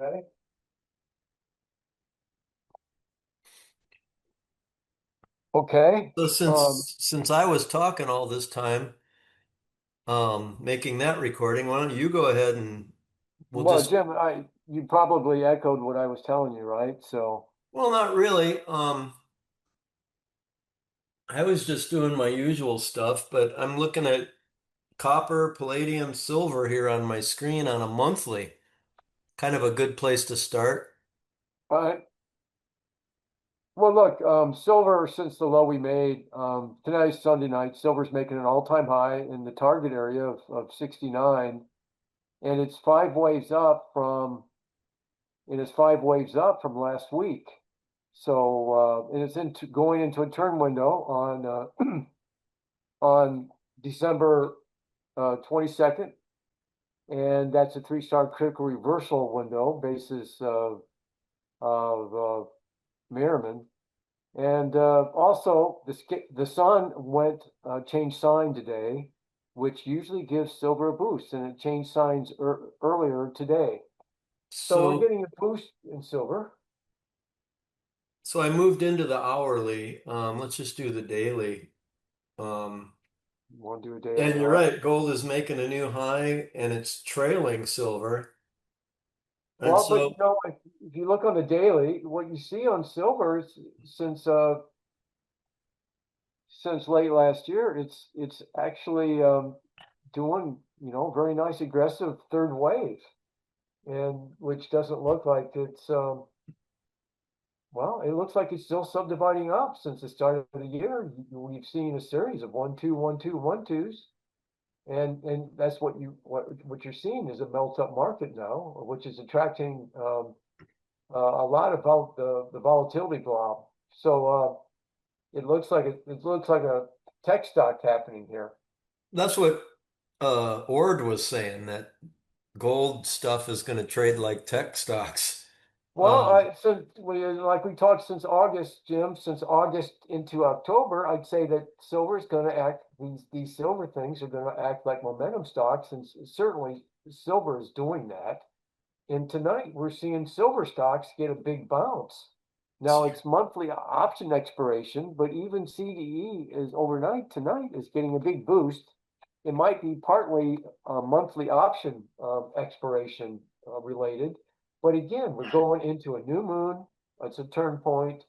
Okay. Okay. So Um, since I was talking all this time, making that recording, why don't you go ahead and we'll well, just, Jim, you probably echoed what I was telling you, right? So, well, not really. I was just doing my usual stuff, but I'm looking at copper, palladium, silver here on my screen on a monthly. Kind of a good place to start. uh, well, look, silver since the low we made tonight's Sunday night, silver's making an all-time high in the target area of 69, and it's five waves up from last week. So, and it's going into a turn window on December 22nd, and that's a three-star critical reversal window basis of Merriman. And also, the sun changed sign today, which usually gives silver a boost, and it changed signs earlier today. So we're So, getting a boost in silver. so I moved into the hourly. Let's just do the daily. Um, You want to do a daily? and All you're right. right, gold is making a new high and it's trailing silver. And Well, but so, if you look on the daily, what you see on silver is since uh, since late last year, it's actually doing very nice aggressive third wave, and which doesn't look like it's well, it looks like it's still subdividing up since the start of the year. We've seen a series of 1 2 1 2 1 twos, and that's what you're seeing is a melt up market now, which is attracting a lot about the volatility blob. So it looks like a tech stock happening here. that's what Ord was saying that gold stuff is going to trade like tech stocks. Well, Um, like we talked since August, Jim, since August into October, I'd say that silver is going to act. These silver things are going to act like momentum stocks, and certainly silver is doing that. And tonight we're seeing silver stocks get a big bounce. Now it's monthly option expiration, but even CDE is overnight tonight is getting a big boost. It might be partly monthly option expiration related, but again, we're going into a new moon. It's a turn point.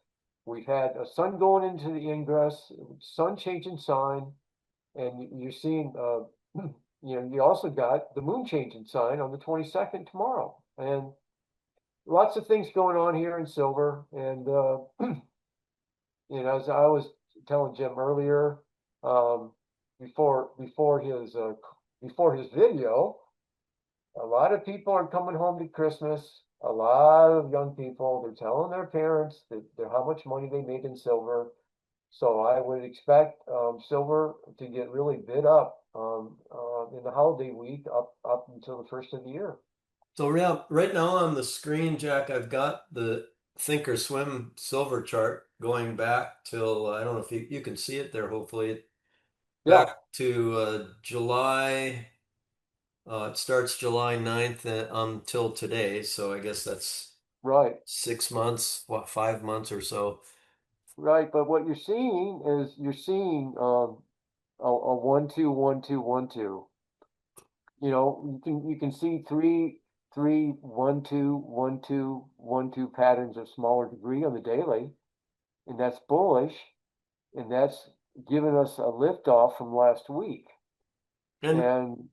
We've had a sun going into the ingress, sun changing sign, and you're seeing, you also got the moon changing sign on the 22nd tomorrow, and lots of things going on here in silver. And as I was telling Jim earlier, um, before his video, a lot of people are coming home to Christmas. A lot of young people, they're telling their parents that how much money they made in silver. So I would expect silver to get really bid up in the holiday week up until the first of the year. so right now on the screen, Jack, I've got the Thinkorswim silver chart going back till I don't know if you can see it there, hopefully, back Yeah, to July. It starts July 9th until today, so I guess that's right. 6 months, what, 5 months or so. Right, but what you're seeing a 1 2 1 2 1 2. You can see three 1 2 1 2 1 2 patterns of smaller degree on the daily, and that's bullish, and that's given us a lift off from last week. And And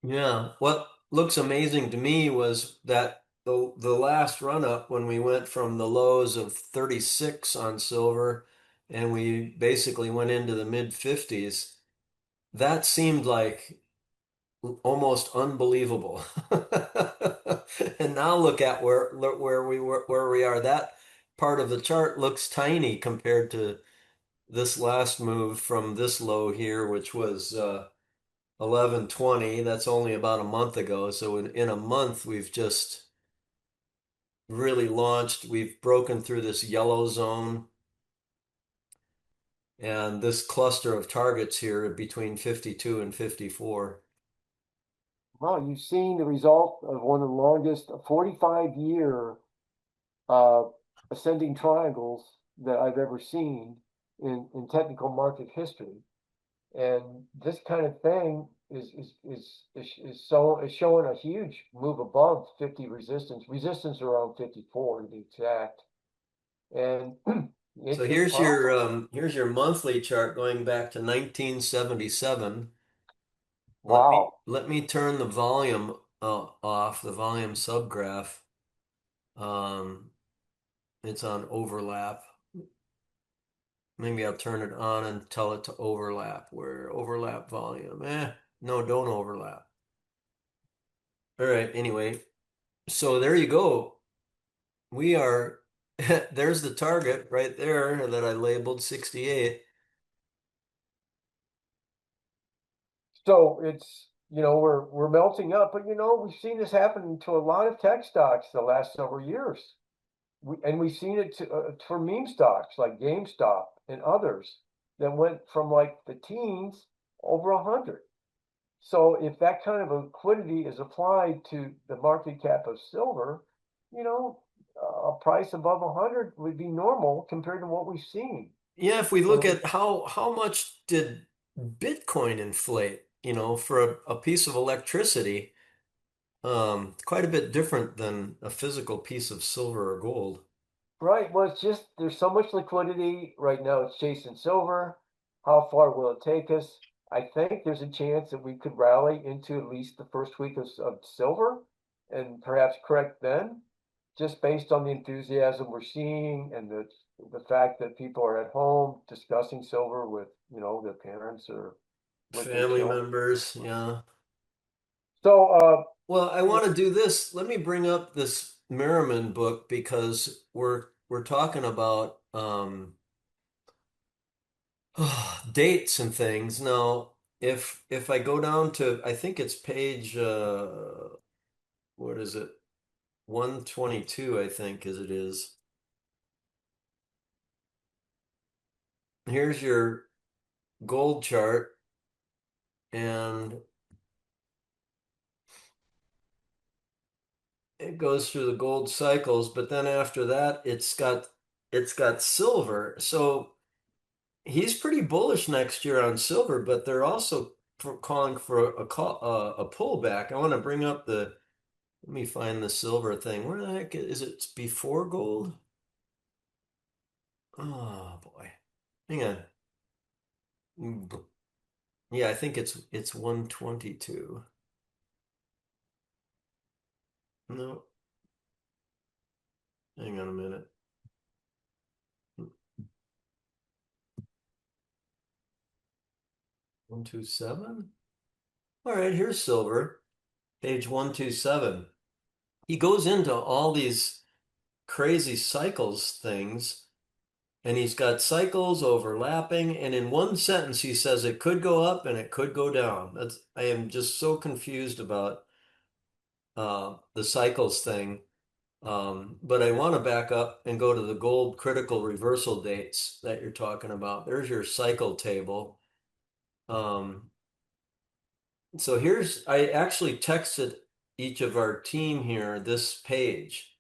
yeah, what looks amazing to me was that the last run up when we went from the lows of 36 on silver and we basically went into the mid 50s, that seemed like almost unbelievable. And now look at where we are. That part of the chart looks tiny compared to this last move from this low here, which was 1120. That's only about a month ago. So in a month, we've just really launched. We've broken through this yellow zone and this cluster of targets here between 52 and 54. Well, you've seen the result of one of the longest 45-year uh, ascending triangles that I've ever seen in technical market history. And this kind of thing is showing a huge move above 50 resistance around 54 to be exact. And So it's possible. here's your monthly chart going back to 1977. Wow. Let me turn the volume off, the volume subgraph. Um, it's on overlap. Maybe I'll turn it on and tell it to overlap. Where overlap volume? No, don't overlap. All right, anyway. So there you go. We are, there's the target right there that I labeled 68. So we're melting up, but we've seen this happen to a lot of tech stocks the last several years. And we've seen it for meme stocks like GameStop and others that went from like the teens over 100. So if that kind of liquidity is applied to the market cap of silver, you know, a price above 100 would be normal compared to what we've seen. Yeah, if we look Um, at how much did Bitcoin inflate, for a piece of electricity, quite a bit different than a physical piece of silver or gold. right. Well, it's just there's so much liquidity right now. It's chasing silver. How far will it take us? I think there's a chance that we could rally into at least the first week of silver and perhaps correct then, just based on the enthusiasm we're seeing and the fact that people are at home discussing silver with, their parents or with their Family children. members, yeah. So, Well, I you want to do this. Let me bring up this Merriman book because we're talking about dates and things. Now, if I go down to I think it's page what is it? 122, I think, as it is. Here's your gold chart, and it goes through the gold cycles, but then after that, it's got silver. So he's pretty bullish next year on silver, but they're also calling for a pullback. I want to bring up let me find the silver thing. Where the heck is it? It's before gold? Oh boy. Hang on. Yeah, I think it's 122. No, hang on a minute. 127? All right, here's silver, page 127. He goes into all these crazy cycles things, and he's got cycles overlapping, and in one sentence he says it could go up and it could go down. I am just so confused about the cycles thing. But I want to back up and go to the gold critical reversal dates that you're talking about. There's your cycle table. Um, so I actually texted each of our team here this page.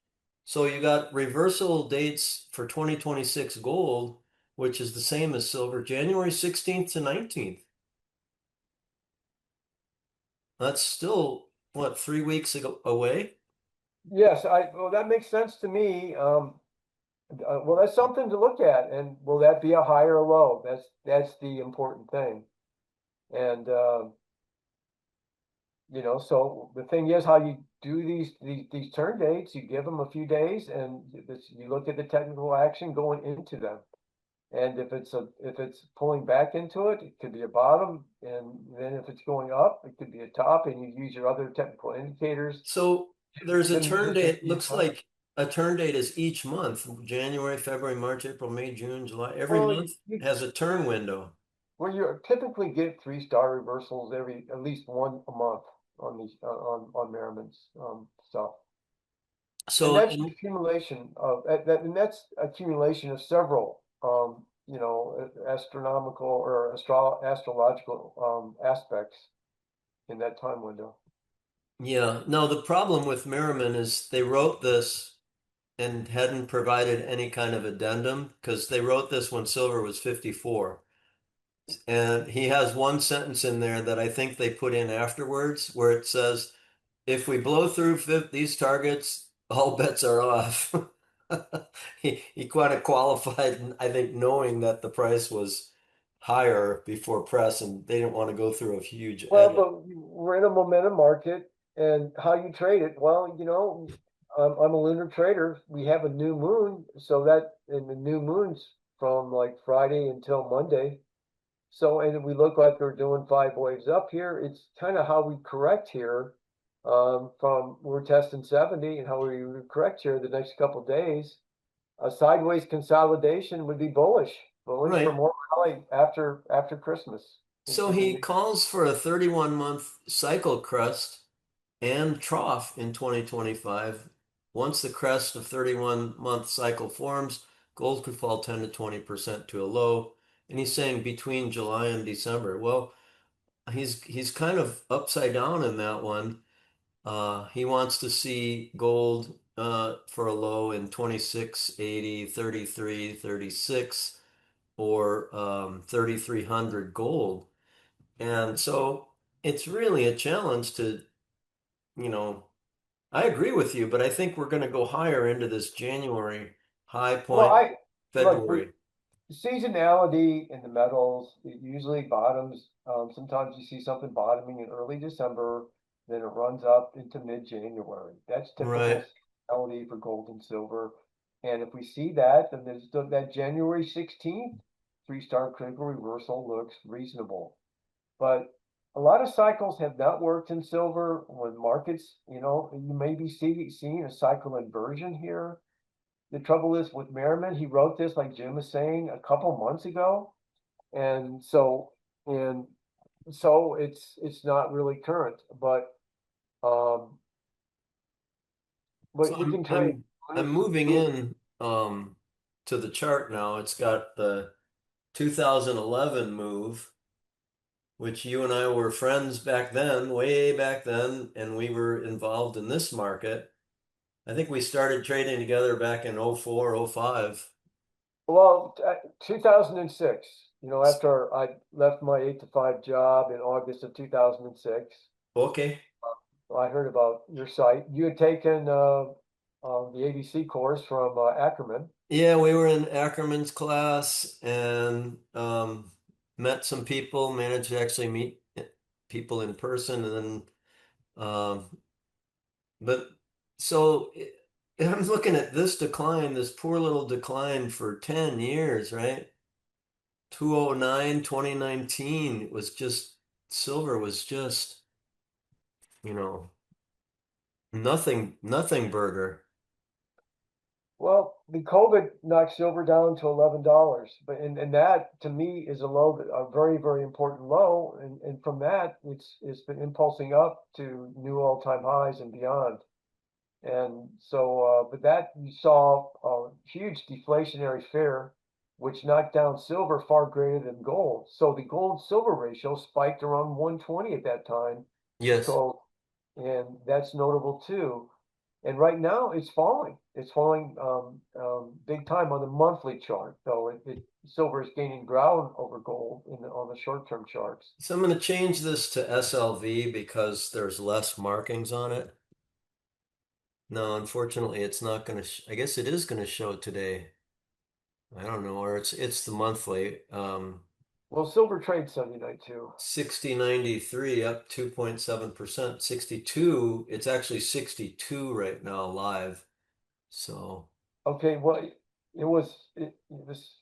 So you got reversal dates for 2026 gold, which is the same as silver, January 16th to 19th. That's still, what, 3 weeks away? Yes, well, that makes sense to me. Well, that's something to look at. And will that be a high or a low? That's the important thing. And so the thing is how you do these turn dates, you give them a few days and you look at the technical action going into them. And if it's pulling back into it, it could be a bottom. And then if it's going up, it could be a top, and you use your other technical indicators So there's a to use turn it to date, see a looks time. like a turn date is each month, January, February, March, April, May, June, July. Every Well, month has a turn window. well, you typically get 3-star reversals every at least one a month on these on Merriman's stuff. And So, that's an accumulation of and that's accumulation of several astronomical or astrological aspects in that time window. Yeah. No, the problem with Merriman is they wrote this and hadn't provided any kind of addendum because they wrote this when silver was 54. And he has one sentence in there that I think they put in afterwards where it says, if we blow through these targets, all bets are off. He kind of qualified, I think, knowing that the price was higher before press and they didn't want to go through a huge Well, edit. but we're in a momentum market, and how you trade it, well, I'm a lunar trader. We have a new moon, so that and the new moon's from like Friday until Monday. So, and we look like we're doing five waves up here. It's kind of how we correct here. From we're testing 70 and how we correct here the next couple days. A sideways consolidation would be bullish for Right. more rally after Christmas So into the he new. calls for a 31-month cycle crest and trough in 2025. Once the crest of 31-month cycle forms, gold could fall 10 to 20% to a low. And he's saying between July and December. Well, he's kind of upside down in that one. He wants to see gold for a low in 2680, 33, 36, or 3300 gold. And so it's really a challenge to, you know, I agree with you, but I think we're going to go higher into this January high Well, point, I look, February. seasonality in the metals, it usually bottoms. Sometimes you see something bottoming in early December, then it runs up into mid-January. That's typical Right. seasonality for gold and silver. And if we see that, then that January 16th three-star critical reversal looks reasonable. But a lot of cycles have not worked in silver when markets, you may be seeing a cycle inversion here. The trouble is with Merriman, he wrote this, like Jim was saying, a couple months ago, and so it's not really current. Um, So but we I'm can trade. I'm I'm moving in to the chart now. It's got the 2011 move, which you and I were friends back then, way back then, and we were involved in this market. I think we started trading together back in '04, '05. Well, 2006. After I left my 8 to 5 job in August of 2006, Okay. I heard about your site. You had taken the ABC course from Ackerman. Yeah, we were in Ackerman's class and met some people, managed to actually meet people in person, and then but so I'm looking at this decline, this poor little decline for 10 years, right? 2009, 2019, it was just silver was just, you know, nothing burger. Well, the COVID knocked silver down to $11, but and that to me is a very very important low, and from that it's been impulsing up to new all-time highs and beyond. And so, but that you saw a huge deflationary fear, which knocked down silver far greater than gold. So the gold silver ratio spiked around 120 at that time. Yes. So, and that's notable too. And right now it's falling. It's falling big time on the monthly chart, though silver is gaining ground over gold on the short-term charts. So I'm going to change this to SLV because there's less markings on it. No, unfortunately, it's not going to. I guess it is going to show today. I don't know, or it's the monthly. Well, silver trades Sunday night too. 6093 up 2.7%. 62, it's actually 62 right now live. So, Okay, well, it was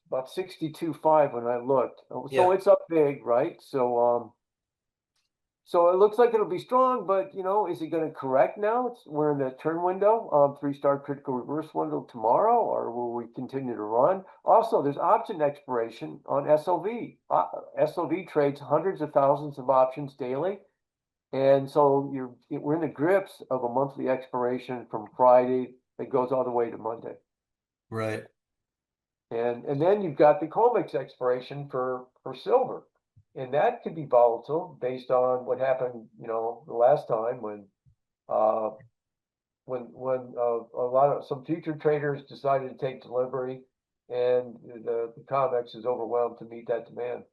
about 62.5 when I looked. So yeah, it's up big, right? So it looks like it'll be strong, but is it going to correct now? We're in the turn window, three-star critical reverse window tomorrow, or will we continue to run? Also, there's option expiration on SLV. SLV trades hundreds of thousands of options daily, and so we're in the grips of a monthly expiration from Friday that goes all the way to Monday. right. And then you've got the COMEX expiration for silver. And that could be volatile based on what happened, the last time when Uh, when a lot of some future traders decided to take delivery, and the COMEX is overwhelmed to meet that demand.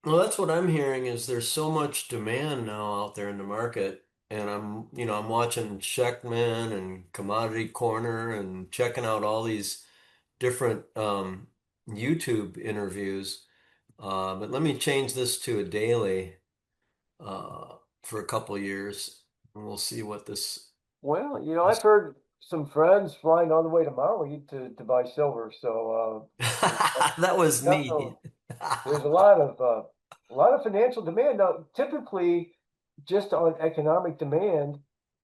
Well, that's what I'm hearing is there's so much demand now out there in the market. And I'm watching Sheckman and Commodity Corner and checking out all these different YouTube interviews. But let me change this to a daily for a couple years, and we'll see what this. Well, I've this... heard some friends flying all the way to Maui to buy silver, so That was me. definitely there's a lot of financial demand. Now, typically, just on economic demand,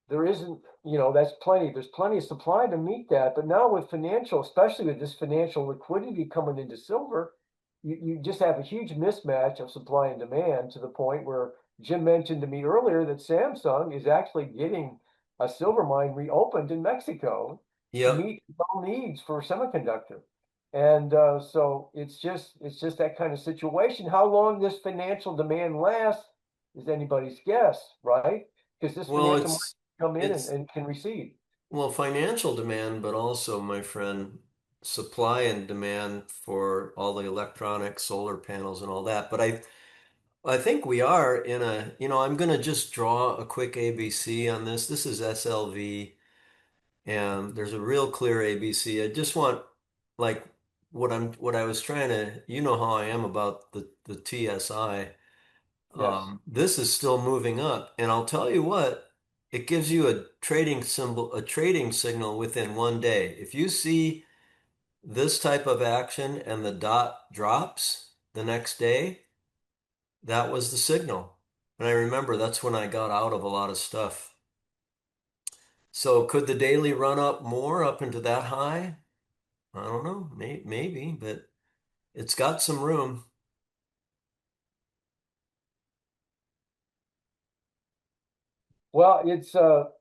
there isn't, that's plenty. There's plenty of supply to meet that. But now with financial, especially with this financial liquidity coming into silver, you just have a huge mismatch of supply and demand to the point where Jim mentioned to me earlier that Samsung is actually getting a silver mine reopened in Mexico to Yep. meet its own needs for semiconductor. And so it's just that kind of situation. How long this financial demand lasts is anybody's guess, right? Because this Well, financial money it's can come in and, it's and can recede. well, financial demand, but also, my friend, supply and demand for all the electronics, solar panels, and all that. But I think we are in I'm going to just draw a quick ABC on this. This is SLV, and there's a real clear ABC. I just want like what I was trying to, how I am about the TSI. Yes. This is still moving up, and I'll tell you what, it gives you a trading signal within one day. If you see this type of action and the dot drops the next day, that was the signal. And I remember that's when I got out of a lot of stuff. So could the daily run up more up into that high? I don't know, maybe, but it's got some room. Well, the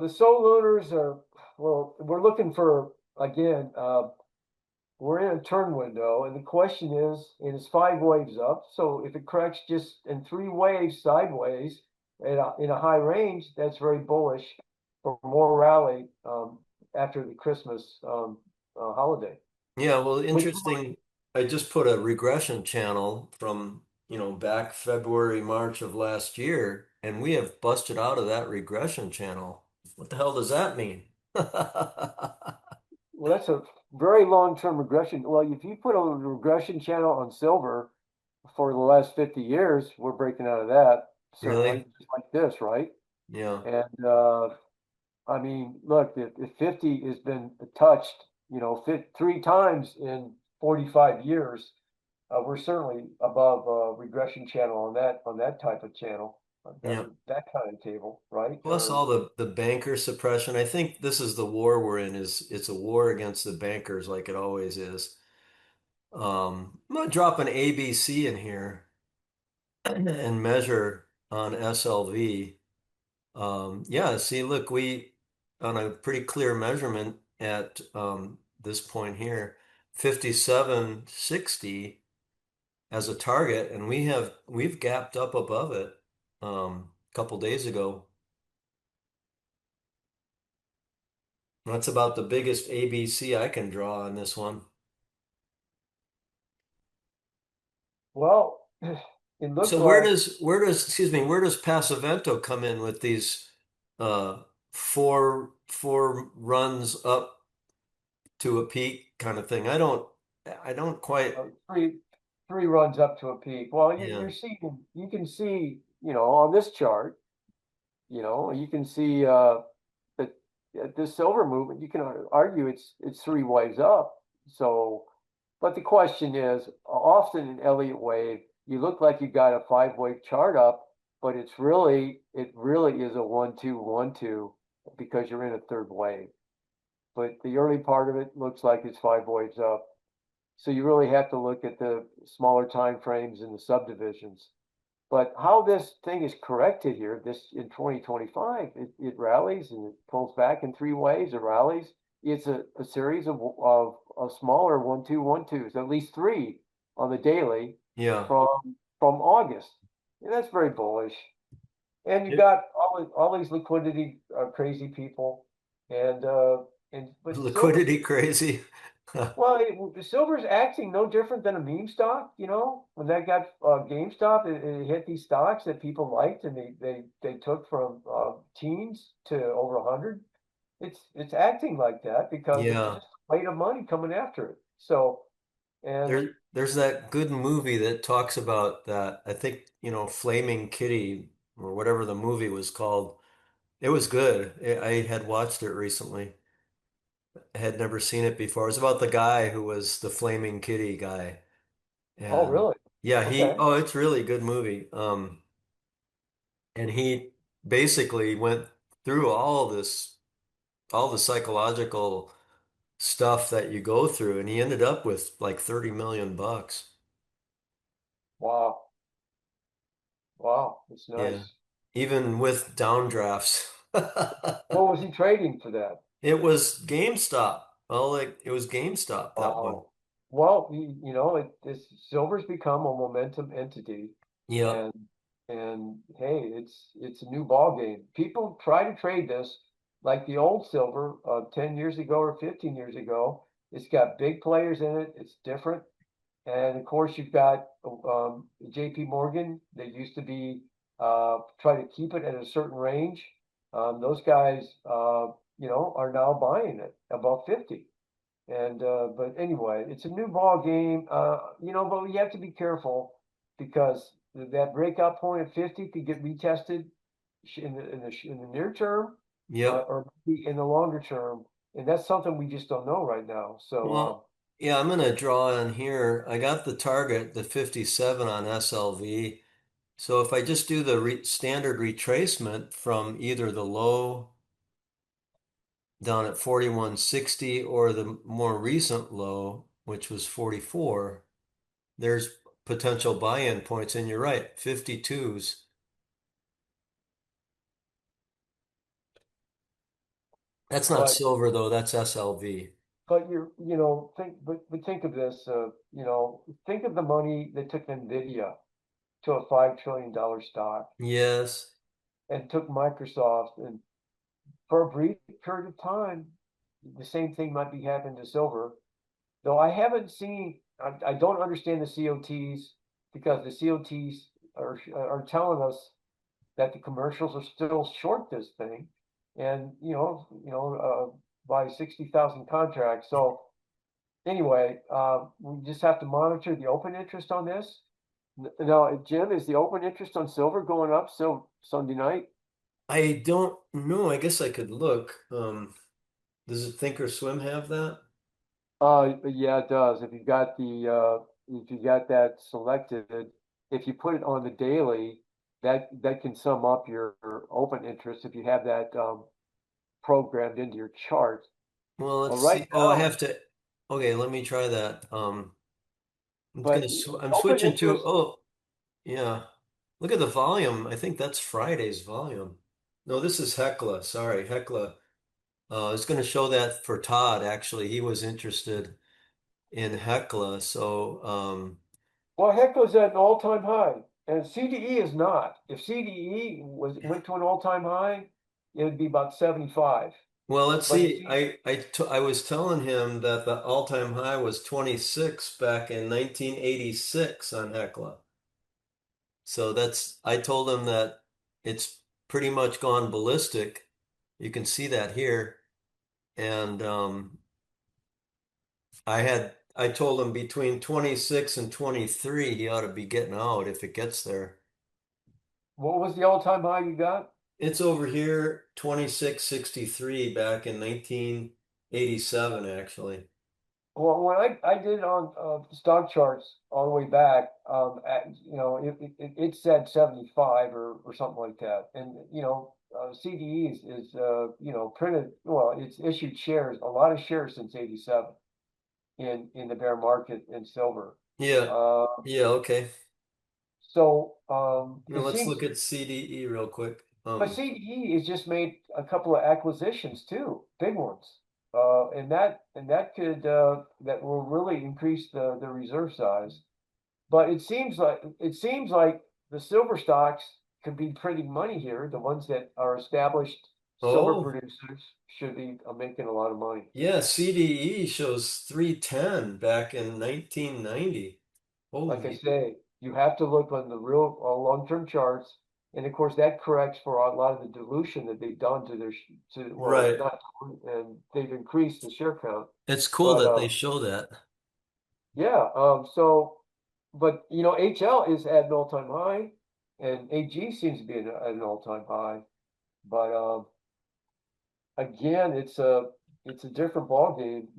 soul lunars are, well, we're looking for, again, we're in a turn window, and the question is, it is 5 waves up. So if it corrects just in 3 waves sideways in a high range, that's very bullish for more rally after the Christmas holiday. Yeah, well, Which interesting. I just put a regression channel from, back February, March of last year, and we have busted out of that regression channel. What the hell does that mean? Well, that's a very long-term regression. Well, if you put a regression channel on silver for the last 50 years, we're breaking out of that, certainly, Really? just like this, right? Yeah. And I mean, look, if 50 has been touched, 3 times in 45 years, we're certainly above regression channel on that type of channel, Yeah. that kind of table, right? Plus all the banker suppression. I think this is the war we're in, is it's a war against the bankers like it always is. I'm gonna drop an ABC in here and measure on SLV. Yeah, see, look, we on a pretty clear measurement at this point here, 5760 as a target, and we've gapped up above it a couple days ago. That's about the biggest ABC I can draw on this one. Well, it looked So like excuse me, where does Passavento come in with these uh four runs up to a peak kind of thing? I don't quite. uh, three three runs up to a peak. Well, Yeah. you can see, on this chart, you can see that this silver movement, you can argue it's 3 waves up. So, but the question is, often in Elliott wave, you look like you got a 5 wave chart up, but it really is a 1-2-1-2 because you're in a third wave. But the early part of it looks like it's 5 waves up. So you really have to look at the smaller time frames and the subdivisions. But how this thing is corrected here, this in 2025, it rallies and it pulls back in 3 waves. It rallies. It's a series of smaller 1-2-1-2s, at least three on the daily Yeah. from August. And that's very bullish. And you It- got all these liquidity crazy people, and but silver. Liquidity crazy. Well, silver's acting no different than a meme stock. You know, when that got GameStop, it hit these stocks that people liked, and they took from teens to over 100. It's acting like that because it's Yeah. just a weight of money coming after it. So, and There's that good movie that talks about that. I think, Flaming Kitty or whatever the movie was called. It was good. I had watched it recently. I had never seen it before. It was about the guy who was the Flaming Kitty guy. oh, And really? yeah, Okay. it's really good movie. And he basically went through all the psychological stuff that you go through, and he ended up with like 30 million bucks. Wow. Wow. It's Yeah. nice. Even with downdrafts. What was he trading for that? It was GameStop. Well, like it was GameStop, that one. Wow. Well, this silver's become a momentum entity, Yeah. and hey, it's a new ball game. People try to trade this like the old silver 10 years ago or 15 years ago. It's got big players in it. It's different. And of course, you've got J.P. Morgan. They used to be try to keep it at a certain range. Those guys, are now buying it above 50. And but anyway, it's a new ball game. But you have to be careful because that breakout point at 50 could get retested in the near term, Yep. or maybe in the longer term, and that's something we just don't know right now. So Well, yeah, I'm gonna draw on here. I got the target, the 57 on SLV. So if I just do the re standard retracement from either the low down at 4160 or the more recent low, which was 44, there's potential buy-in points. And you're right, 52s. That's not but silver though, that's SLV. but think of this. Think of the money that took Nvidia to a $5 trillion stock, Yes. and took Microsoft, and for a brief period of time, the same thing might be happening to silver. Though I haven't seen, I don't understand the COTs, because the COTs are telling us that the commercials are still short this thing, and by 60,000 contracts. So anyway, we just have to monitor the open interest on this. Now, Jim, is the open interest on silver going up so Sunday night? I don't know. I guess I could look. Does it Think or Swim have that? Yeah, it does. If you got that selected, if you put it on the daily, that can sum up your open interest if you have that programmed into your chart. Well, Well, let's right see. Oh, I now, have to. Okay, let me try that. but I'm open switching to, interest. oh, yeah. Look at the volume. I think that's Friday's volume. No, this is Hecla. Sorry, Hecla. It's going to show that for Todd, actually. He was interested in Hecla. So, Well, Hecla's at an all-time high, and CDE is not. If CDE went to an all-time high, it would be about 75. well, let's But see. I was telling him that the all-time high was 26 back in 1986 on Hecla. So I told him that it's pretty much gone ballistic. You can see that here. And I told him between 26 and 23, he ought to be getting out if it gets there. what was the all-time high you got? It's over here, 2663 back in 1987, actually. Well, when I did on stock charts all the way back, it said 75 or something like that. And, CDE is printed, well, it's issued shares, a lot of shares since 87 in the bear market in silver. Yeah. Uh, Yeah, okay. so Now it let's seems, look at CDE real quick. but CDE has just made a couple of acquisitions too, big ones. That will really increase the reserve size. But it seems like the silver stocks could be printing money here. The ones that are established silver Oh, producers should be making a lot of money. yeah, CDE shows 310 back in 1990. Like I Holy, say, you have to look on the real long-term charts, and of course that corrects for a lot of the dilution that they've done to well, right. not, and they've increased the share count. It's cool But that they show that. yeah, but HL is at an all-time high, and AG seems to be at an all-time high. But again, it's a different ball game.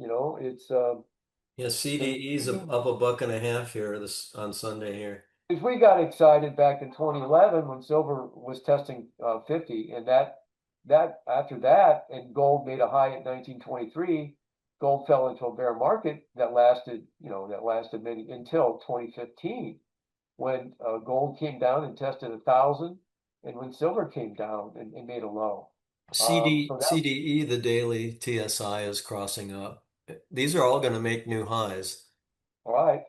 It's Yeah, CDE's up a buck and a half here this on Sunday here. because we got excited back in 2011 when silver was testing 50, and that after that, and gold made a high at 1923. Gold fell into a bear market that lasted many until 2015, when gold came down and tested 1,000, and when silver came down and made a low. So that CDE, the daily TSI is crossing up. These are all going to make new highs. all right.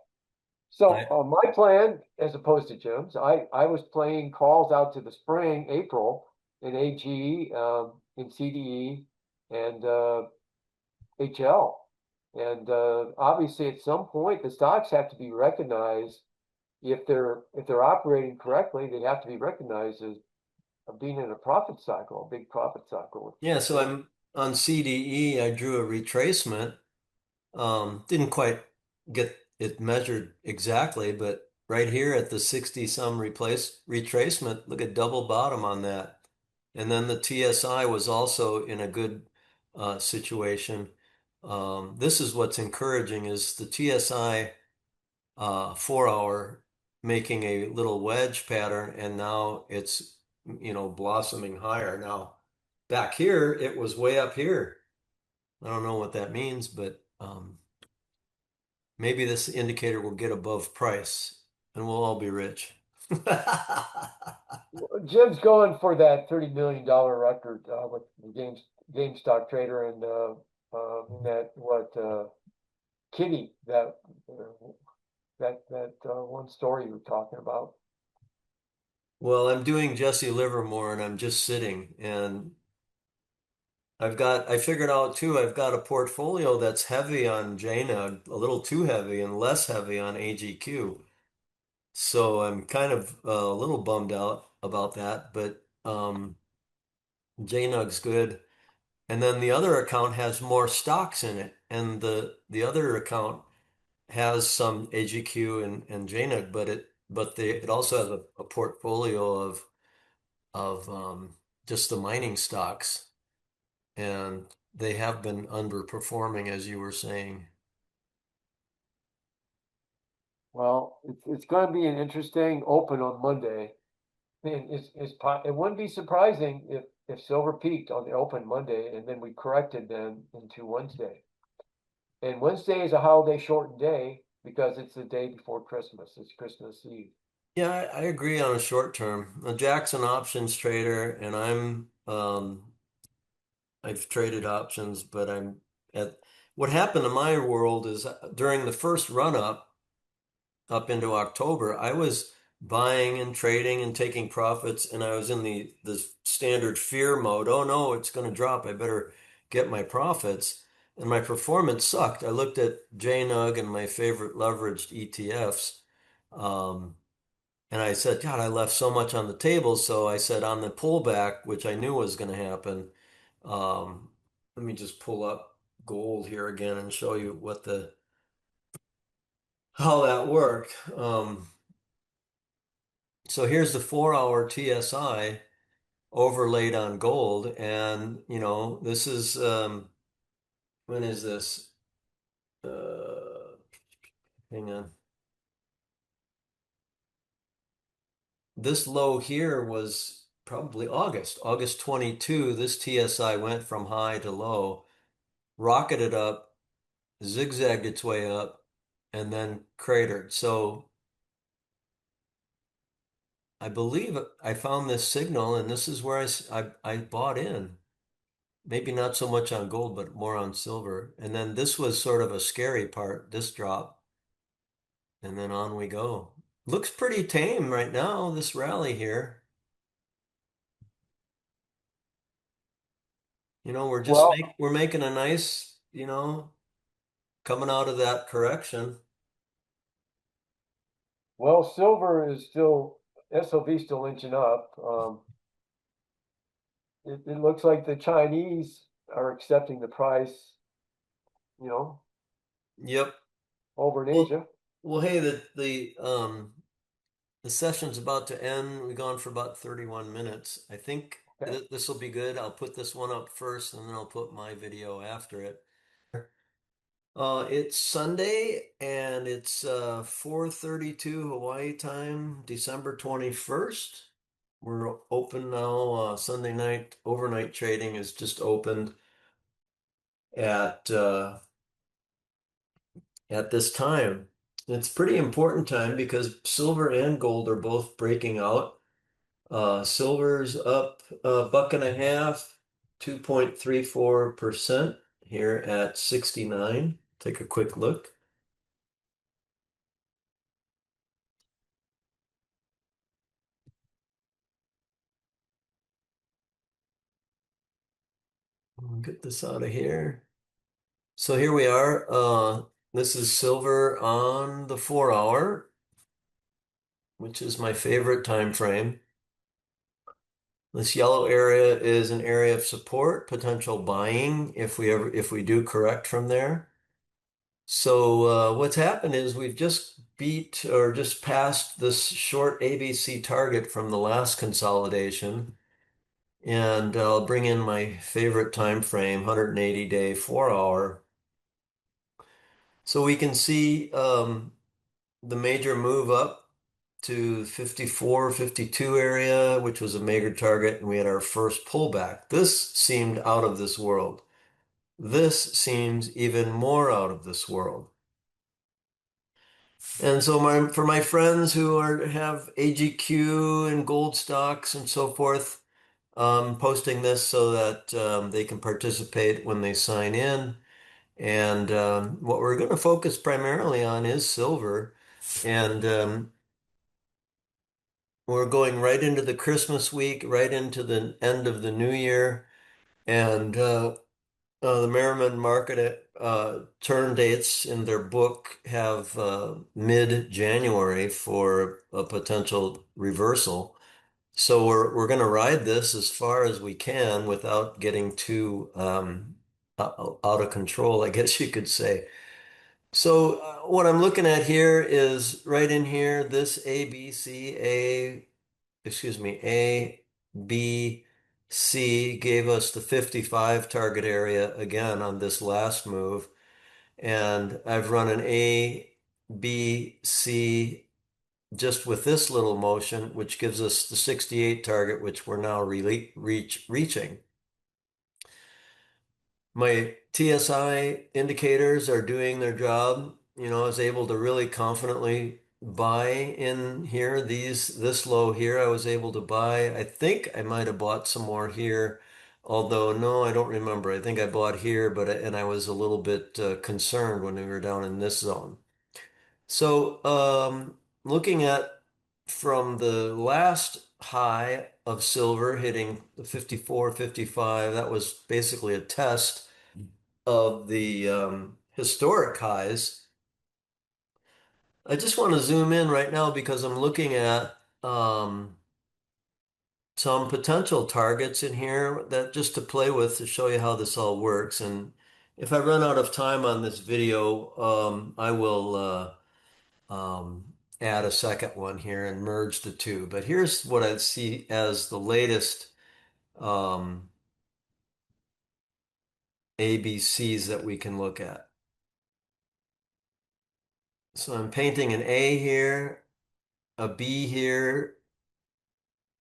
So I my plan, as opposed to Jim's, I was playing calls out to the spring, April, in AG, in CDE, and HL. And obviously, at some point, the stocks have to be recognized. If they're operating correctly, they have to be recognized as being in a profit cycle, a big profit cycle. yeah, so I'm on CDE. I drew a retracement. Didn't quite get it measured exactly, but right here at the 60 some replace retracement, look at double bottom on that. And then the TSI was also in a good situation. This is what's encouraging is the TSI 4 hour making a little wedge pattern, and now it's blossoming higher. Now back here, it was way up here. I don't know what that means, but maybe this indicator will get above price and we'll all be rich. Jim's going for that $30 million record with the GameStop trader and that what Kitty that one story you were talking about. Well, I'm doing Jesse Livermore and I'm just sitting and I figured out too, I've got a portfolio that's heavy on JNUG, a little too heavy and less heavy on AGQ. So I'm kind of a little bummed out about that, but JNUG's good. And then the other account has more stocks in it, and the other account has some AGQ and JNUG, it also has a portfolio of just the mining stocks, and they have been underperforming, as you were saying. Well, it's going to be an interesting open on Monday. And it wouldn't be surprising if silver peaked on the open Monday and then we corrected then into Wednesday. And Wednesday is a holiday shortened day because it's the day before Christmas. It's Christmas Eve. Yeah, I agree on a short term. Jack's an options trader, and I've traded options, but I'm at what happened in my world is during the first run up into October, I was buying and trading and taking profits, and I was in the standard fear mode. Oh no, it's going to drop. I better get my profits. And my performance sucked. I looked at JNUG and my favorite leveraged ETFs, um, and I said, God, I left so much on the table. So I said, on the pullback, which I knew was going to happen, um, let me just pull up gold here again and show you how that worked. So here's the 4 hour TSI overlaid on gold. And, this is, when is this? Hang on. This low here was probably August 22. This TSI went from high to low, rocketed up, zigzagged its way up, and then cratered. So I believe I found this signal, and this is where I bought in. Maybe not so much on gold, but more on silver. And then this was sort of a scary part, this drop, and then on we go. Looks pretty tame right now, this rally here. We're Well, we're making a nice, coming out of that correction. well, silver is still SLV still inching up. It looks like the Chinese are accepting the price, you know, Yep. over in Well, Asia. well, hey, the session's about to end. We've gone for about 31 minutes. I think Okay. this will be good. I'll put this one up first and then I'll put my video after it. It's Sunday and it's 4:32 Hawaii time, December 21st. We're open now. Sunday night overnight trading is just opened at at this time. It's pretty important time because silver and gold are both breaking out. Silver's up a buck and a half, 2.34% here at 69. Take a quick look. Get this out of here. So here we are. This is silver on the 4 hour, which is my favorite time frame. This yellow area is an area of support, potential buying if we do correct from there. So what's happened is we've just beat or just passed this short ABC target from the last consolidation, and I'll bring in my favorite time frame, 180-day 4 hour. So we can see the major move up to 54, 52 area, which was a major target, and we had our first pullback. This seemed out of this world. This seems even more out of this world. And so for my friends who have AGQ and gold stocks and so forth, posting this so that they can participate when they sign in. And what we're going to focus primarily on is silver. And we're going right into the Christmas week, right into the end of the new year. And the Merriman Market turn dates in their book have mid-January for a potential reversal. So we're going to ride this as far as we can without getting too out of control, I guess you could say. So what I'm looking at here is right in here, this A, B, C gave us the 55 target area again on this last move. And I've run an A, B, C just with this little motion, which gives us the 68 target, which we're now really reaching. My TSI indicators are doing their job. I was able to really confidently buy in here. This low here, I was able to buy. I think I might have bought some more here, although no, I don't remember. I think I bought here, and I was a little bit concerned when we were down in this zone. So, looking at from the last high of silver hitting the 54, 55, that was basically a test of the historic highs. I just want to zoom in right now because I'm looking at some potential targets in here that just to play with to show you how this all works. And if I run out of time on this video, I will add a second one here and merge the two. But here's what I see as the latest um, ABCs that we can look at. So I'm painting an A here, a B here,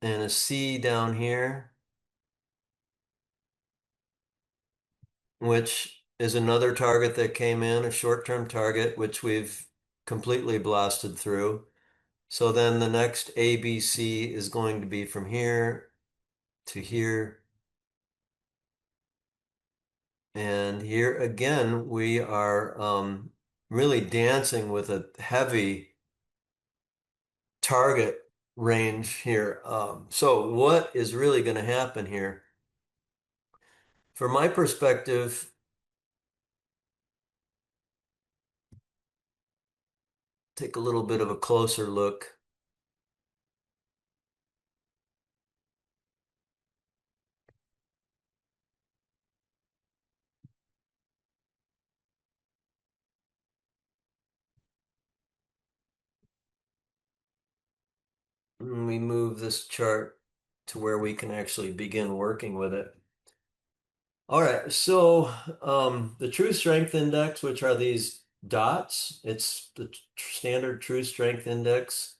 and a C down here, which is another target that came in, a short-term target, which we've completely blasted through. So then the next ABC is going to be from here to here. And here again, we are really dancing with a heavy target range here. So what is really going to happen here? from my perspective, take a little bit of a closer look. And we move this chart to where we can actually begin working with it. All right, so the true strength index, which are these dots, it's the standard true strength index.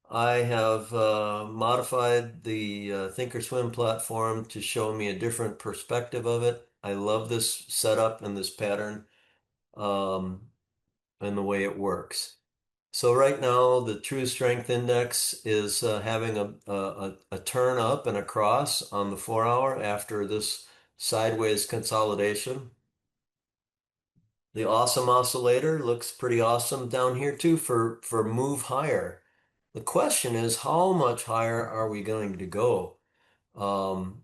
I have modified the Thinkorswim platform to show me a different perspective of it. I love this setup and this pattern um, and the way it works. So right now, the true strength index is having a turn up and a cross on the 4 hour after this sideways consolidation. The awesome oscillator looks pretty awesome down here too for move higher. The question is, how much higher are we going to go? Um,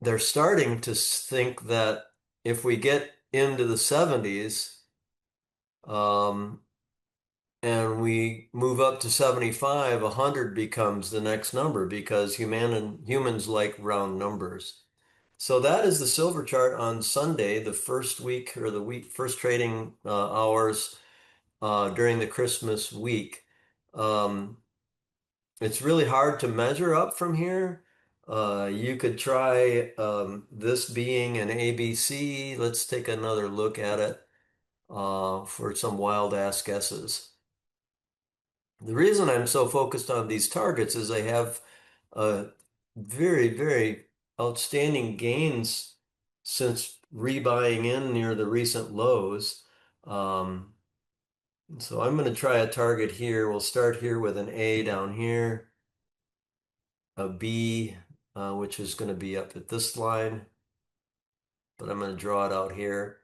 they're starting to think that if we get into the 70s, um, and we move up to 75, 100 becomes the next number because humans like round numbers. So that is the silver chart on Sunday, the first week or the week first trading hours during the Christmas week. Um, it's really hard to measure up from here. You could try this being an ABC. Let's take another look at it for some wild ass guesses. The reason I'm so focused on these targets is I have very, very outstanding gains since rebuying in near the recent lows. Um, so I'm going to try a target here. We'll start here with an A down here, a B, which is going to be up at this line, but I'm going to draw it out here,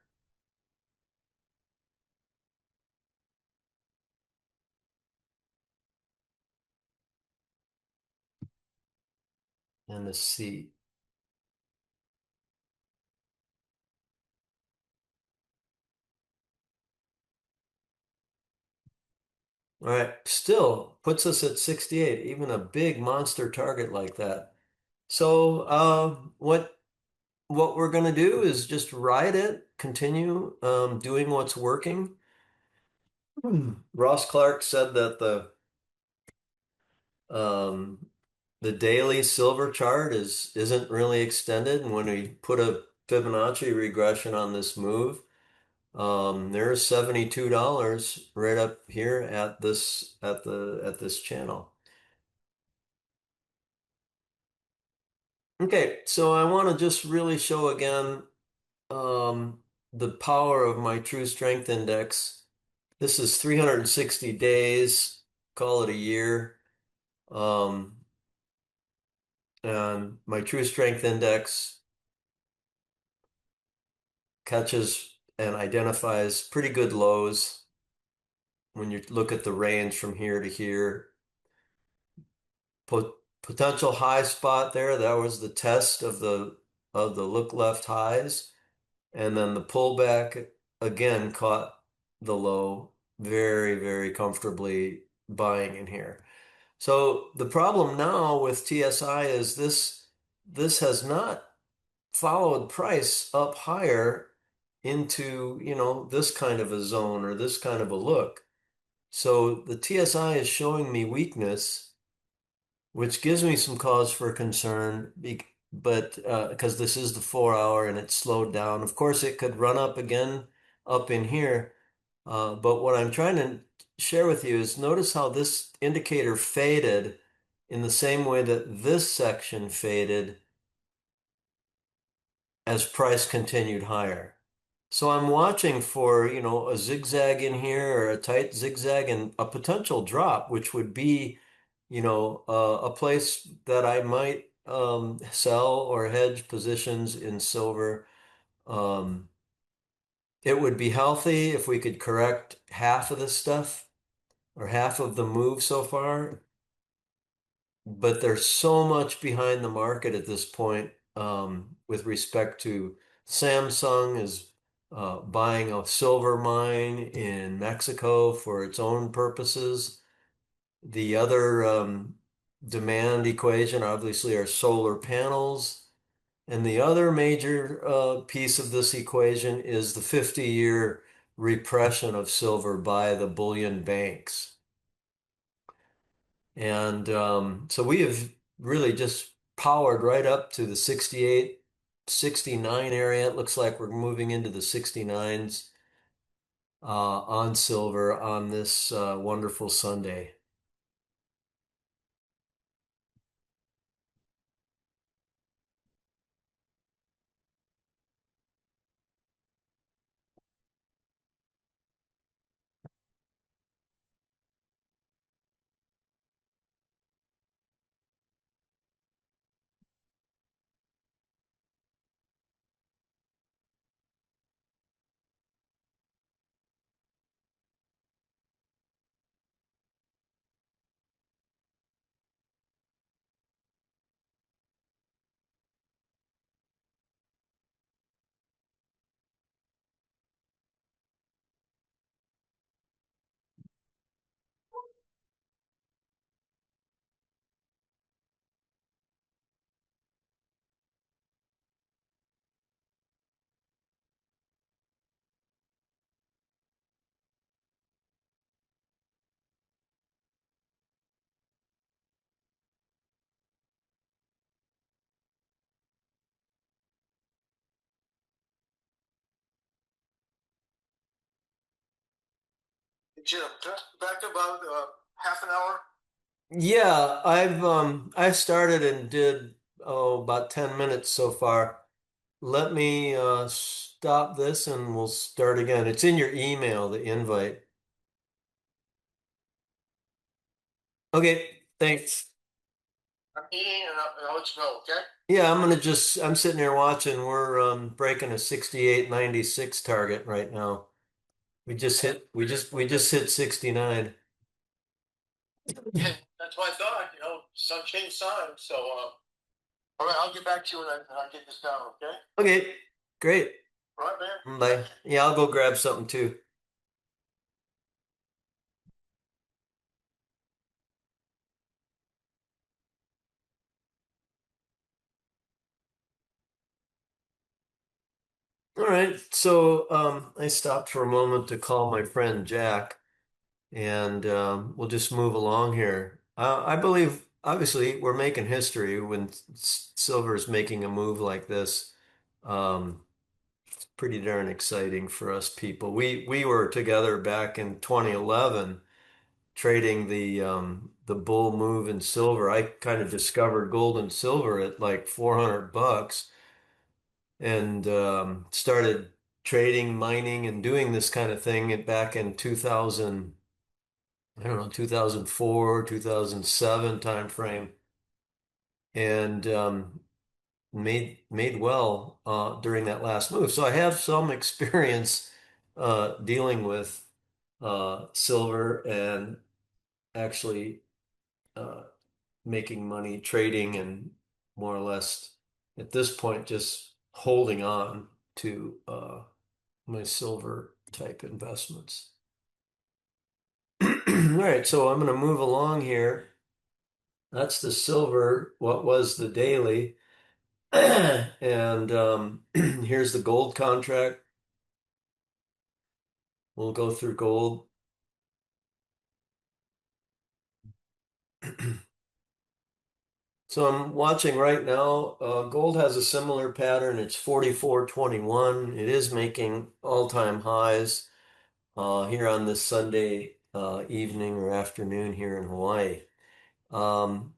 and a C. All right, still puts us at 68, even a big monster target like that. So what we're going to do is just ride it, continue doing what's working. Ross Clark said that um, the daily silver chart isn't really extended, and when we put a Fibonacci regression on this move, there's $72 right up here at this channel. Okay, so I want to just really show again um, the power of my true strength index. This is 360 days, call it a year. Um, and my true strength index catches and identifies pretty good lows when you look at the range from here to here. Potential high spot there, that was the test of the look left highs. And then the pullback again caught the low very, very comfortably buying in here. So the problem now with TSI is this has not followed price up higher into, this kind of a zone or this kind of a look. So the TSI is showing me weakness, which gives me some cause for concern, but because this is the 4 hour and it's slowed down. Of course, it could run up again up in here. But what I'm trying to share with you is notice how this indicator faded in the same way that this section faded as price continued higher. So I'm watching for, a zigzag in here or a tight zigzag and a potential drop, which would be, a place that I might sell or hedge positions in silver. Um, it would be healthy if we could correct half of this stuff or half of the move so far. but there's so much behind the market at this point with respect to Samsung is buying a silver mine in Mexico for its own purposes. The other demand equation obviously are solar panels. And the other major piece of this equation is the 50-year repression of silver by the bullion banks. And so we have really just powered right up to the 68, 69 area. It looks like we're moving into the 69s on silver on this wonderful Sunday. Jim, back about half an hour. Yeah, I started and did about 10 minutes so far. Let me stop this and we'll start again. It's in your email, the invite. Okay, thanks. I'm eating and I'll let you know, okay? Yeah, I'm sitting here watching. We're breaking a 68.96 target right now. We just hit 69. Yeah, that's what I thought, sun changed sign. So, all right, I'll get back to you and I'll get this down, okay? Okay, great. All right, man. Bye. Yeah, I'll go grab something too. All right, so I stopped for a moment to call my friend Jack, and we'll just move along here. I believe, obviously, we're making history when silver's making a move like this. Um, it's pretty darn exciting for us people. We were together back in 2011 trading the bull move in silver. I kind of discovered gold and silver at like 400 bucks and started trading, mining, and doing this kind of thing back in 2000, I don't know, 2004, 2007 time frame, and made well during that last move. So I have some experience dealing with silver and actually uh, making money trading and more or less at this point just holding on to my silver type investments. All right, so I'm going to move along here. That's the silver. What was the daily? And here's the gold contract. We'll go through gold. So I'm watching right now. Gold has a similar pattern. It's 44.21. It is making all-time highs here on this Sunday evening or afternoon here in Hawaii. Um,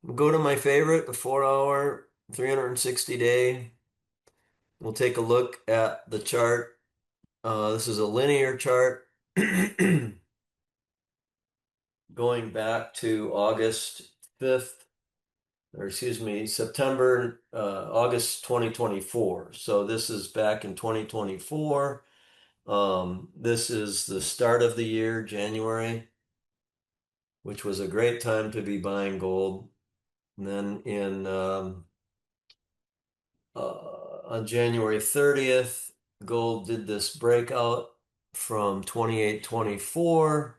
we'll go to my favorite, the 4 hour, 360 day. We'll take a look at the chart. This is a linear chart going back to August 5th, or excuse me, August 2024. So this is back in 2024. This is the start of the year, January. which was a great time to be buying gold. And then on January 30th, gold did this breakout from 28.24,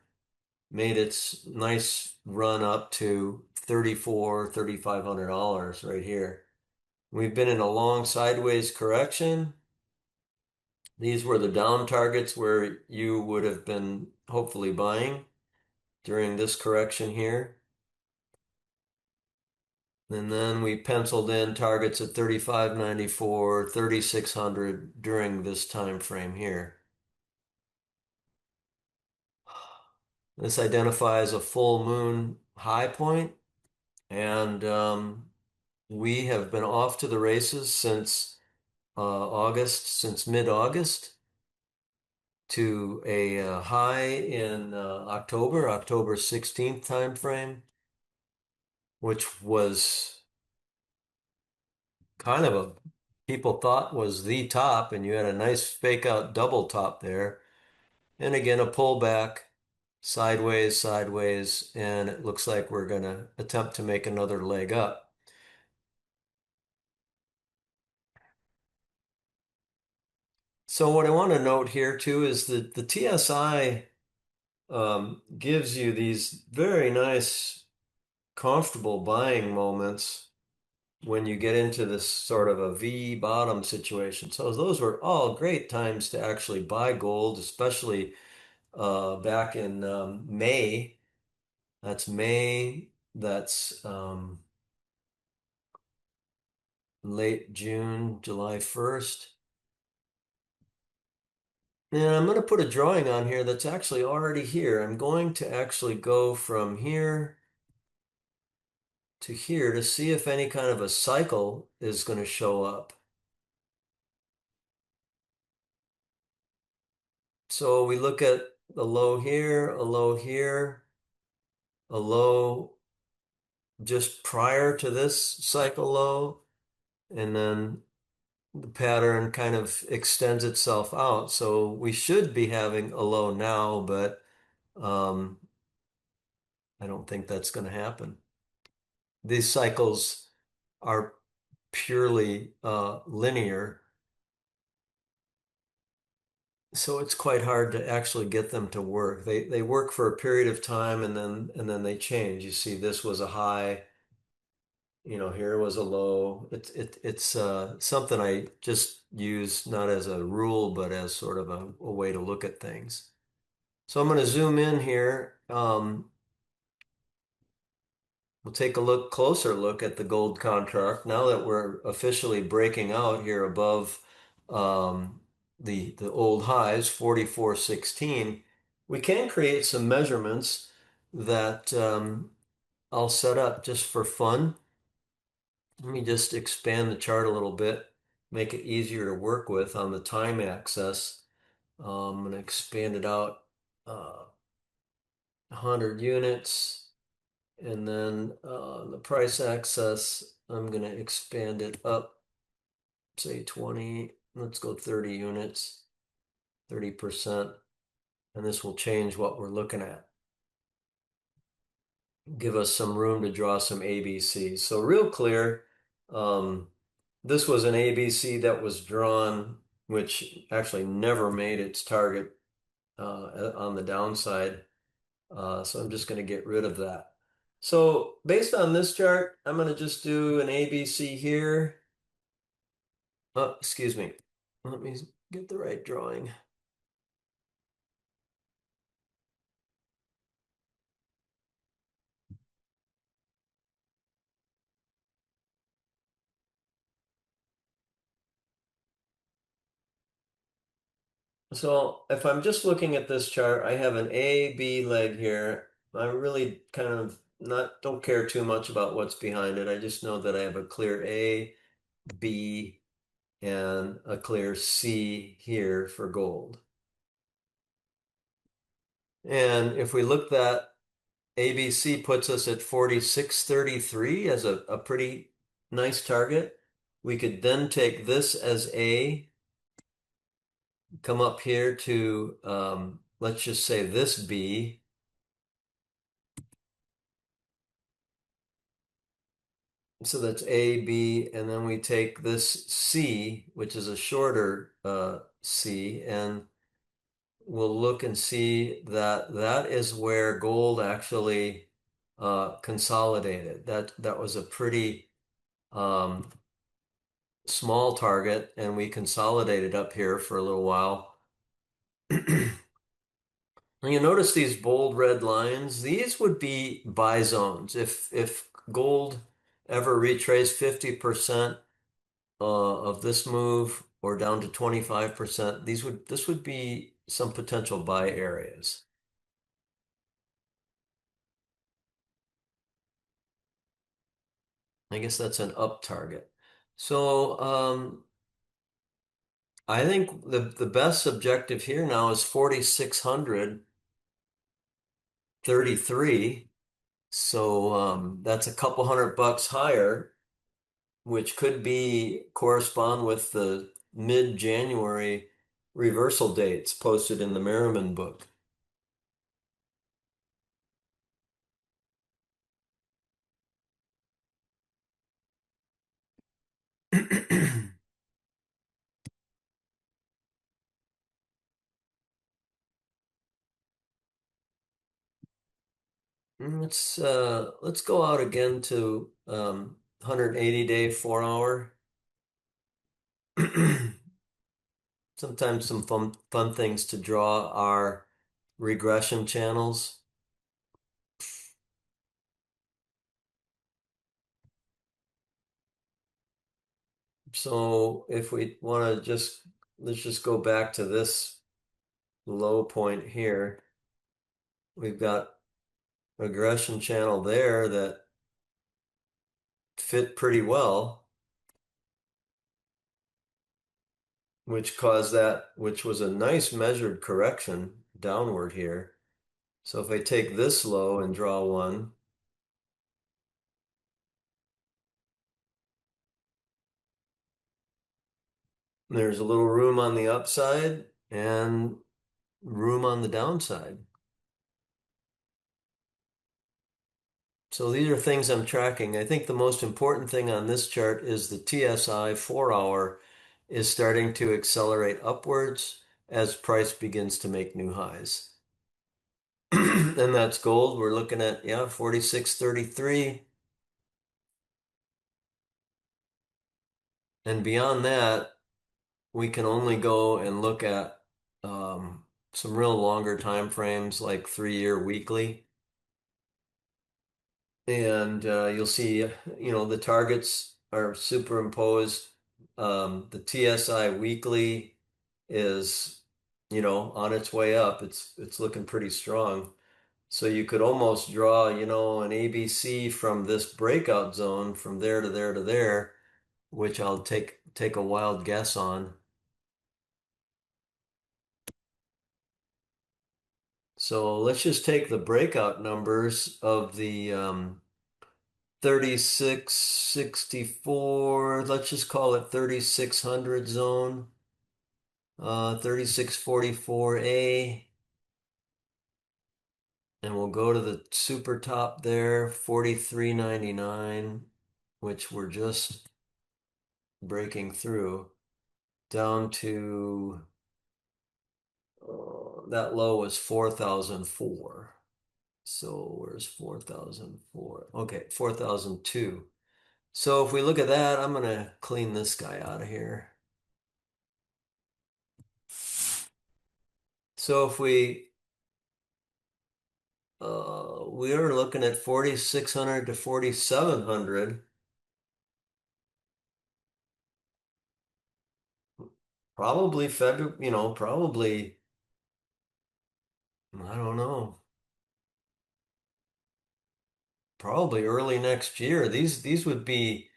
made its nice run up to $3,500 right here. We've been in a long sideways correction. These were the down targets where you would have been hopefully buying during this correction here. And then we penciled in targets at 35.94, 3600 during this time frame here. This identifies a full moon high point, and we have been off to the races since August, since mid-August, to a high in October 16th time frame, which was kind of a people thought was the top, and you had a nice fake out double top there. And again, a pullback sideways, and it looks like we're going to attempt to make another leg up. So what I want to note here too is that the TSI gives you these very nice, comfortable buying moments when you get into this sort of a V bottom situation. So those were all great times to actually buy gold, especially back in May. That's May. That's late June, July 1st. And I'm going to put a drawing on here that's actually already here. I'm going to actually go from here to here to see if any kind of a cycle is going to show up. So we look at a low here, a low here, a low just prior to this cycle low, and then the pattern kind of extends itself out. So we should be having a low now, but I don't think that's going to happen. These cycles are purely linear, so it's quite hard to actually get them to work. They work for a period of time and then they change. You see, this was a high, here was a low. It's something I just use not as a rule, but as sort of a way to look at things. So I'm going to zoom in here. We'll take a closer look at the gold contract now that we're officially breaking out here above the old highs, 44.16. We can create some measurements that I'll set up just for fun. Let me just expand the chart a little bit, make it easier to work with on the time axis. I'm going to expand it out 100 units. And then the price axis, I'm going to expand it up, say 20, let's go 30 units, 30%. And this will change what we're looking at. Give us some room to draw some ABCs. So real clear, this was an ABC that was drawn, which actually never made its target on the downside. So I'm just going to get rid of that. So based on this chart, I'm going to just do an ABC here. Oh, excuse me. Let me get the right drawing. So if I'm just looking at this chart, I have an A, B leg here. I really kind of don't care too much about what's behind it. I just know that I have a clear A, B, and a clear C here for gold. And if we look that ABC puts us at 46.33 as a pretty nice target. We could then take this as A, come up here to, let's just say this B, So that's A, B, and then we take this C, which is a shorter C, and we'll look and see that that is where gold actually consolidated. That was a pretty um, small target, and we consolidated up here for a little while. And you notice these bold red lines, these would be buy zones. If gold ever retraced 50% of this move or down to 25%, this would be some potential buy areas. I guess that's an up target. So I think the best objective here now is 4,633. So that's a couple $100 higher, which could be correspond with the mid-January reversal dates posted in the Merriman book. Let's go out again to 180-day 4 hour. Sometimes some fun things to draw are regression channels. So if we want to let's just go back to this low point here. We've got regression channel there that fit pretty well, which caused which was a nice measured correction downward here. So if I take this low and draw one, there's a little room on the upside and room on the downside. So these are things I'm tracking. I think the most important thing on this chart is the TSI 4 hour is starting to accelerate upwards as price begins to make new highs. And that's gold. We're looking at, yeah, 46.33. And beyond that, we can only go and look at some real longer time frames like 3-year weekly. And you'll see, the targets are superimposed. The TSI weekly is, on its way up. It's looking pretty strong. So you could almost draw, an ABC from this breakout zone from there to there to there, which I'll take a wild guess on. So let's just take the breakout numbers of the 3664, let's just call it 3600 zone, 3644A, and we'll go to the super top there, 4399, which we're just breaking through, down to that low was 4004. So where's 4004? Okay, 4002. So if we look at that, I'm going to clean this guy out of here. So if we are looking at 4600 to 4700, probably February, probably, I don't know, probably early next year. These would be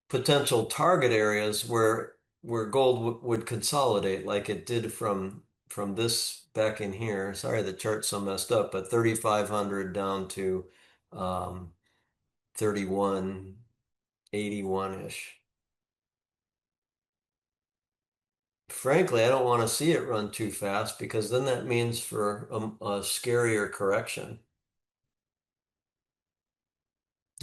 potential target areas where gold would consolidate like it did from this back in here. Sorry, the chart's so messed up, but 3500 down to 3181-ish. Frankly, I don't want to see it run too fast because then that means for a scarier correction.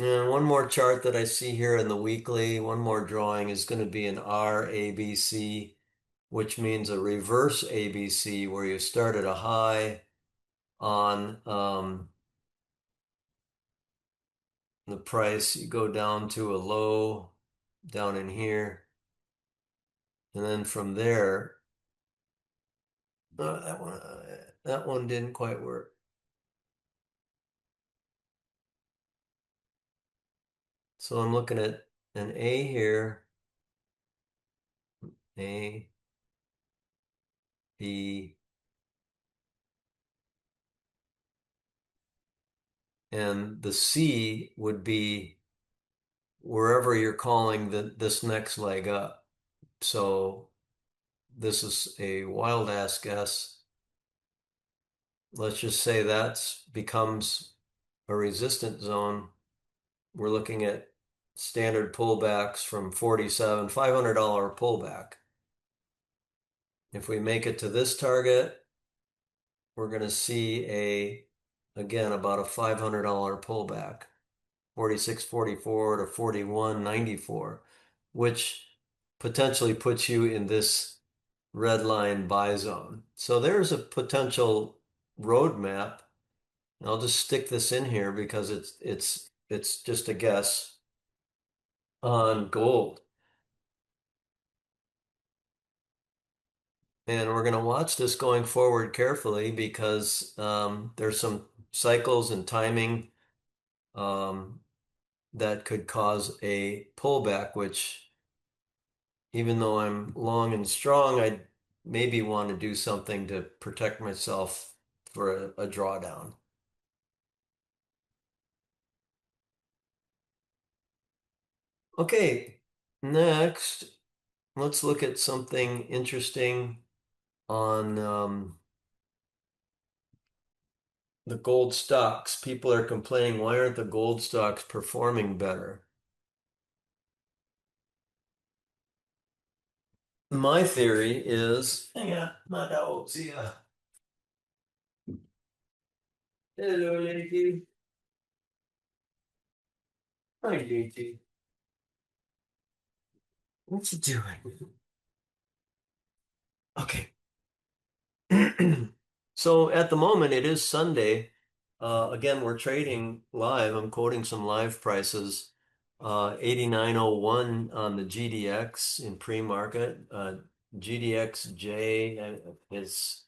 And one more chart that I see here in the weekly, one more drawing is going to be an RABC, which means a reverse ABC, where you start at a high on the price, you go down to a low down in here, and then from there, that one didn't quite work. So I'm looking at an A here, A, B, and the C would be wherever you're calling this next leg up. So this is a wild ass guess. Let's just say that becomes a resistant zone. We're looking at standard pullbacks from 47, $500 pullback. If we make it to this target, we're going to see again, about a $500 pullback, 46.44 to 41.94, which potentially puts you in this red line buy zone. So there's a potential roadmap. I'll just stick this in here because it's just a guess on gold. And we're going to watch this going forward carefully because there's some cycles and timing um, that could cause a pullback, which even though I'm long and strong, I maybe want to do something to protect myself for a drawdown. Okay, next, let's look at something interesting on the gold stocks. People are complaining, why aren't the gold stocks performing better? My theory is, hang on, my dog, see ya. Hello, lady. Hi, JT. What you doing? Okay. So at the moment, it is Sunday. Again, we're trading live. I'm quoting some live prices. 89.01 on the GDX in pre-market. GDXJ is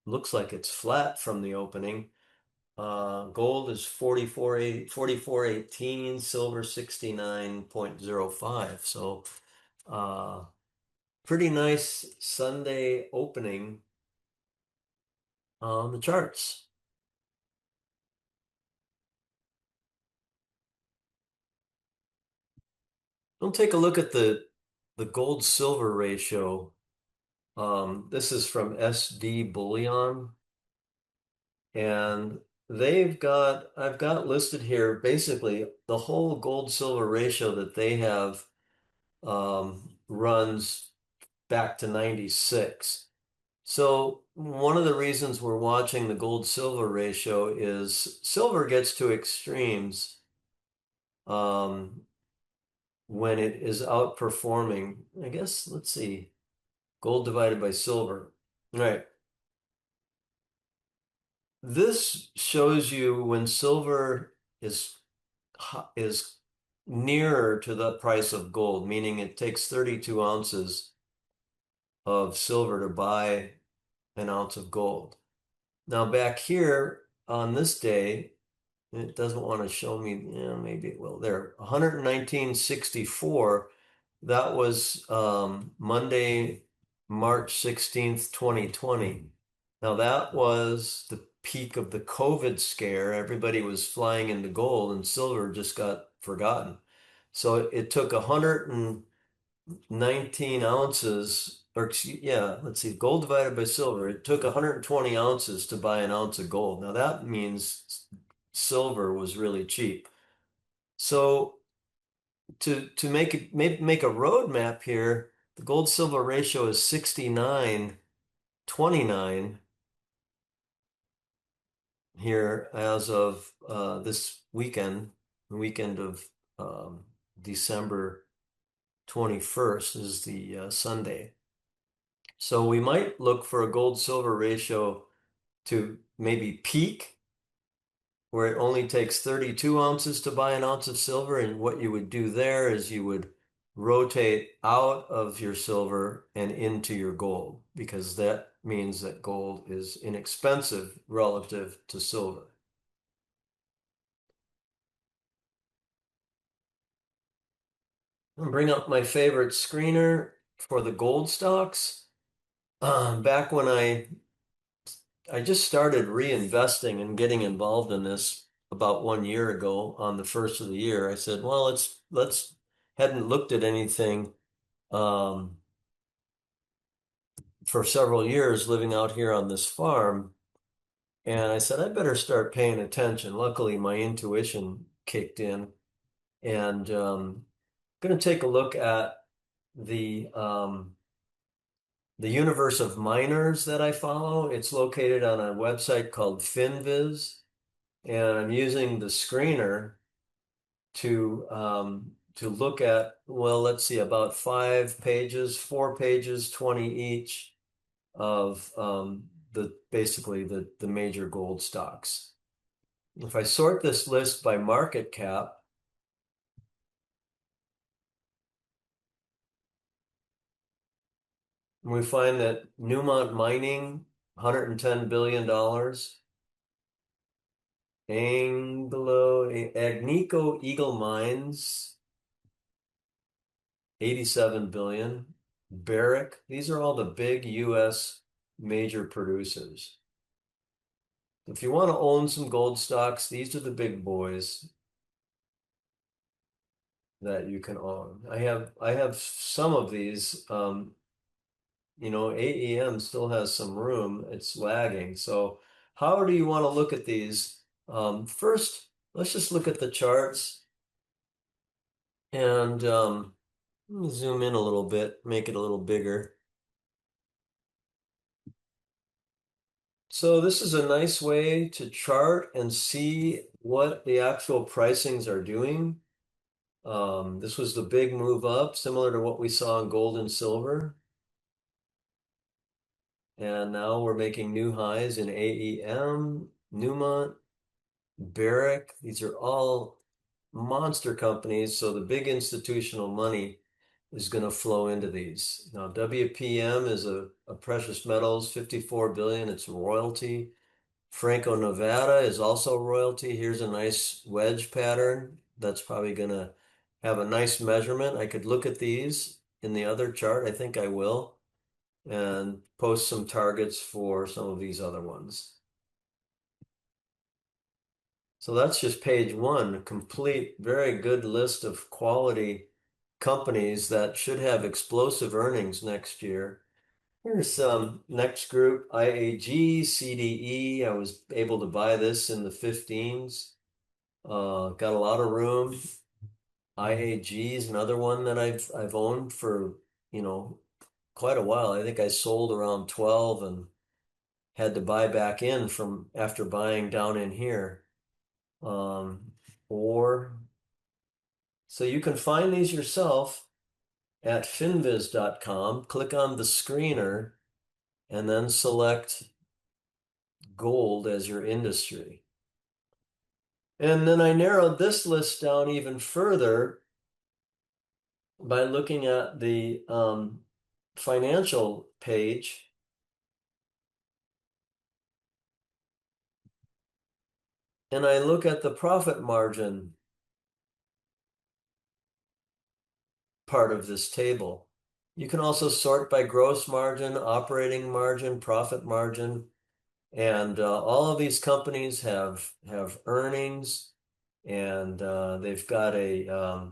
looks like it's flat from the opening. Gold is 44.18, silver 69.05. So pretty nice Sunday opening on the charts. We'll take a look at the gold silver ratio. This is from SD Bullion, and I've got listed here basically the whole gold silver ratio that they have runs back to 96. So one of the reasons we're watching the gold silver ratio is silver gets to extremes um, when it is outperforming. I guess, let's see, gold divided by silver. Right. This shows you when silver is nearer to the price of gold, meaning it takes 32 ounces of silver to buy an ounce of gold. Now back here on this day, it doesn't want to show me, yeah, maybe it will. There, 119.64. That was Monday, March 16th, 2020. Now that was the peak of the COVID scare. Everybody was flying into gold and silver just got forgotten. So it took 119 ounces, or yeah, let's see, gold divided by silver. It took 120 ounces to buy an ounce of gold. Now that means silver was really cheap. So to make a roadmap here, the gold silver ratio is 69.29. here as of this weekend, the weekend of December 21st is the Sunday. So we might look for a gold silver ratio to maybe peak where it only takes 32 ounces to buy an ounce of silver. And what you would do there is you would rotate out of your silver and into your gold, because that means that gold is inexpensive relative to silver. I'll bring up my favorite screener for the gold stocks. Back when I just started reinvesting and getting involved in this about 1 year ago on the first of the year. I said, well, let's hadn't looked at anything um, for several years living out here on this farm. And I said, I better start paying attention. Luckily, my intuition kicked in. And going to take a look at the universe of miners that I follow. It's located on a website called FinViz. And I'm using the screener to look at, well, let's see, about 5 pages, 4 pages, 20 each of the basically the major gold stocks. If I sort this list by market cap, we find that Newmont Mining, $110 billion, Agnico Eagle Mines, 87 billion, Barrick, these are all the big US major producers. If you want to own some gold stocks, these are the big boys that you can own. I have some of these. AEM still has some room. It's lagging. So how do you want to look at these? First, let's just look at the charts and let me zoom in a little bit, make it a little bigger. So this is a nice way to chart and see what the actual pricings are doing. This was the big move up, similar to what we saw in gold and silver. And now we're making new highs in AEM, Newmont, Barrick. These are all monster companies, so the big institutional money is going to flow into these. Now, WPM is a precious metals, 54 billion. It's royalty. Franco-Nevada is also royalty. Here's a nice wedge pattern. That's probably going to have a nice measurement. I could look at these in the other chart. I think I will, and post some targets for some of these other ones. So that's just page one, a complete, very good list of quality companies that should have explosive earnings next year. Here's some next group, IAG, CDE. I was able to buy this in the 15s. Got a lot of room. IAG is another one that I've owned for, quite a while. I think I sold around 12 and had to buy back in from after buying down in here. Or so you can find these yourself at finviz.com. Click on the screener and then select gold as your industry. And then I narrowed this list down even further by looking at the financial page. And I look at the profit margin part of this table. You can also sort by gross margin, operating margin, profit margin. And all of these companies have earnings, and they've got I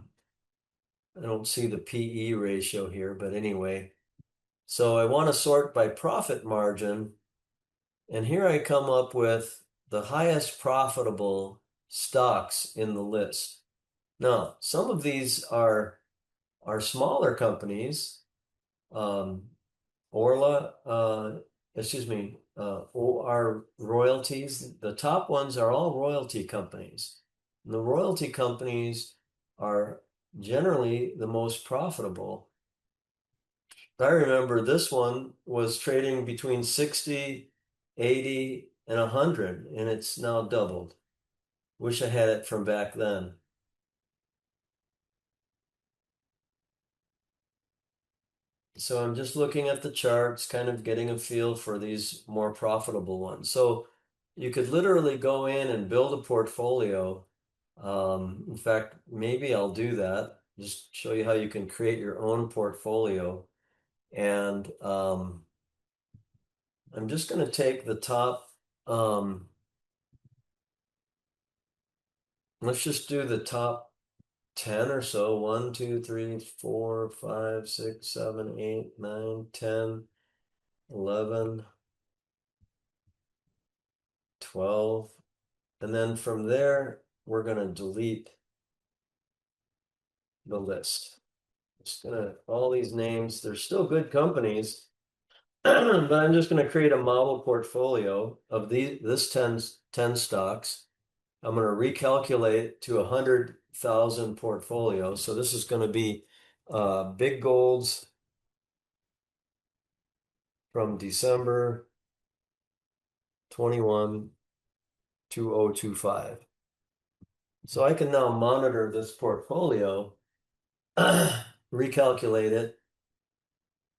don't see the PE ratio here, but anyway. So I want to sort by profit margin, and here I come up with the highest profitable stocks in the list. Now, some of these are smaller companies. Orla, excuse me, are royalties. The top ones are all royalty companies. And the royalty companies are generally the most profitable. I remember this one was trading between 60, 80, and 100, and it's now doubled. Wish I had it from back then. So I'm just looking at the charts, kind of getting a feel for these more profitable ones. So you could literally go in and build a portfolio. In fact, maybe I'll do that. Just show you how you can create your own portfolio. And I'm just going to take the top, let's just do the top 10 or so. 1, 2, 3, 4, 5, 6, 7, 8, 9, 10, 11, 12. And then from there, we're going to delete the list. Just gonna, all these names, they're still good companies, but I'm just going to create a model portfolio of this 10 stocks. I'm going to recalculate to 100,000 portfolio. So this is going to be big golds from December 21, 2025. So I can now monitor this portfolio, recalculate it.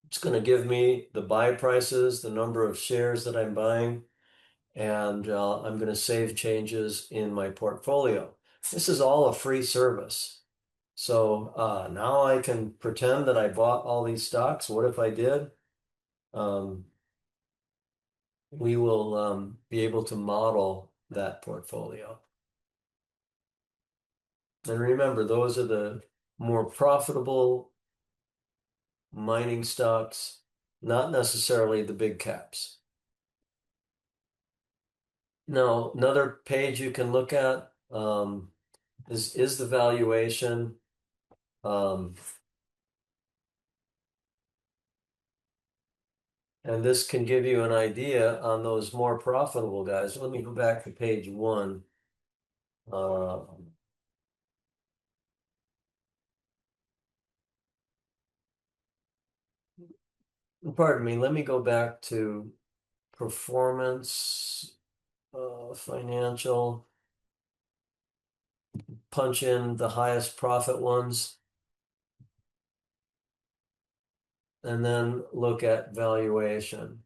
It's going to give me the buy prices, the number of shares that I'm buying, and I'm going to save changes in my portfolio. This is all a free service. So now I can pretend that I bought all these stocks. What if I did? We will be able to model that portfolio. And remember, those are the more profitable mining stocks, not necessarily the big caps. Now, another page you can look at is the valuation. And this can give you an idea on those more profitable guys. Let me go back to page 1. Pardon me, let me go back to performance, financial, punch in the highest profit ones, and then look at valuation.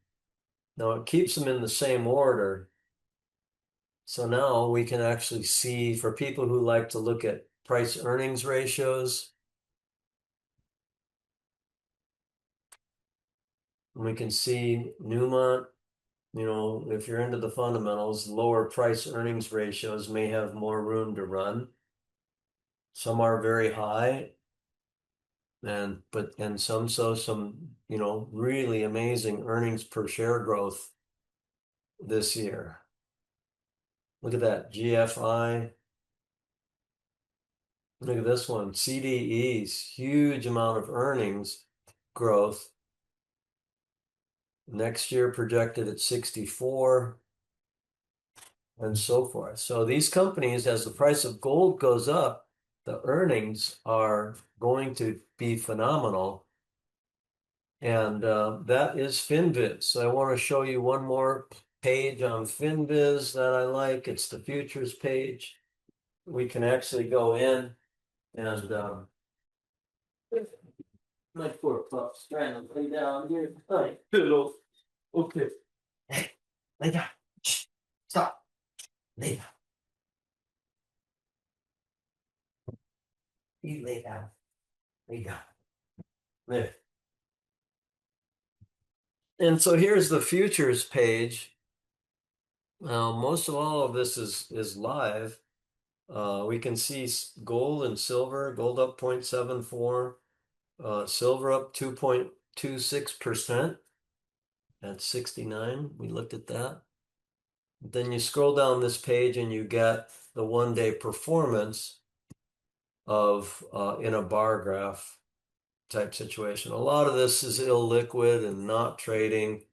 Now it keeps them in the same order. So now we can actually see, for people who like to look at price earnings ratios, we can see Newmont, if you're into the fundamentals, lower price earnings ratios may have more room to run. Some are very high, and some really amazing earnings per share growth this year. Look at that, GFI. Look at this one, CDEs, huge amount of earnings growth. Next year projected at 64 and so forth. So these companies, as the price of gold goes up, the earnings are going to be phenomenal. And that is FinViz. So I want to show you one more page on FinViz that I like. It's the futures page. We can actually go in and my poor pup's trying to lay down here. Hi, hello. Okay. Hey, lay down. Shh. Stop. Lay down. You lay down. Lay down. There. And so here's the futures page. Most of all of this is live. We can see gold and silver, gold up 0.74, silver up 2.26% at 69. We looked at that. Then you scroll down this page and you get the one-day performance of in a bar graph type situation. A lot of this is illiquid and not trading.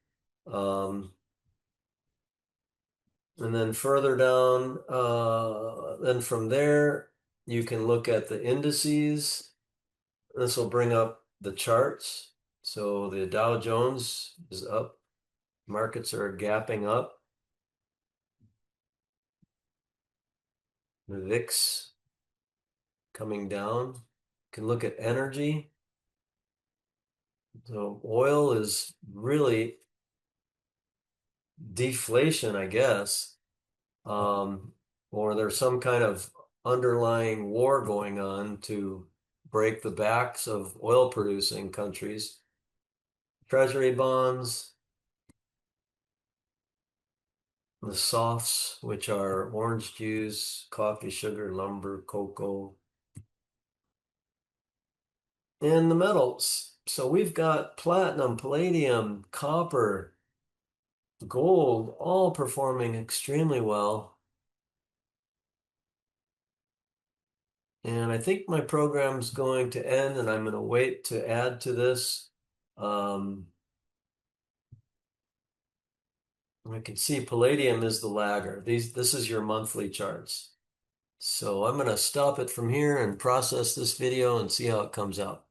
And then further down, then from there, you can look at the indices. This will bring up the charts. So the Dow Jones is up. Markets are gapping up. The VIX coming down. You can look at energy. So oil is really deflation, I guess. Or there's some kind of underlying war going on to break the backs of oil producing countries. Treasury bonds, the softs, which are orange juice, coffee, sugar, lumber, cocoa, and the metals. So we've got platinum, palladium, copper, gold, all performing extremely well. And I think my program's going to end, and I'm going to wait to add to this. I can see palladium is the lagger. This is your monthly charts. So I'm going to stop it from here and process this video and see how it comes out.